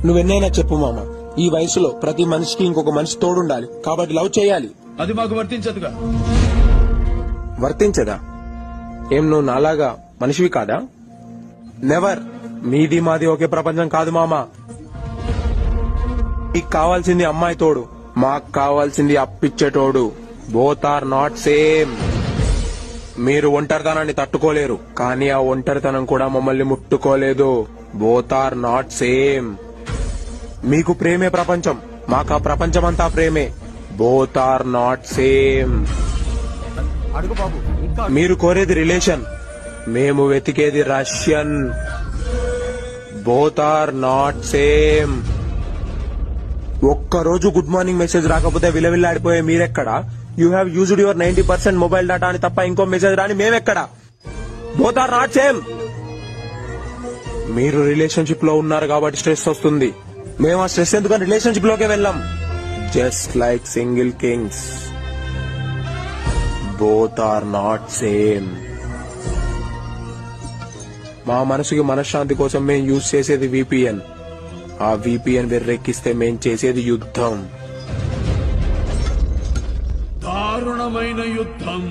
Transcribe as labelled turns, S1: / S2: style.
S1: నువ్వెన్నైనా చెప్పు మామ, ఈ వయసులో ప్రతి మనిషికి ఇంకొక మనిషి తోడుండాలి, కాబట్టి లవ్ చేయాలి.
S2: అది మాకు వర్తించదుగా.
S1: వర్తించదా? ఏం నువ్వు నాలాగా మనిషివి కాదా? నెవర్. మీది మాది ఒకే ప్రపంచం కాదు మామ. మీకు కావాల్సింది అమ్మాయి తోడు, మాకు కావాల్సింది అప్పిచ్చేటోడు. Both are not same. మీరు ఒంటరితనాన్ని తట్టుకోలేరు, కానీ ఆ ఒంటరితనం కూడా మమ్మల్ని ముట్టుకోలేదు. Both are not same. మీకు ప్రేమే ప్రపంచం, మాకు ఆ ప్రపంచమంతా ప్రేమే. Both are not same. మీరు కోరేది రిలేషన్, మేము వెతికేది Russian. Both are not same. ఒక్కరోజు గుడ్ మార్నింగ్ మెసేజ్ రాకపోతే విలవిల్లాడిపోయే మీరెక్కడా? You have used your 90% mobile data అని తప్ప ఇంకో మెసేజ్ రాని మేమెక్కడా? Both are not same. మీరు రిలేషన్షిప్ లో ఉన్నారు కాబట్టి స్ట్రెస్ వస్తుంది, మేము ఆ స్ట్రెస్ ఎందుకని రిలేషన్షిప్ లోకి వెళ్ళాం. Just like single kings. Both are not same. మా మనసుకి మనశ్శాంతి కోసం మేము యూజ్ చేసేది VPN. ఆ VPN వెర్రెక్కిస్తే మేం చేసేది యుద్ధం.
S2: దారుణమైన యుద్ధం.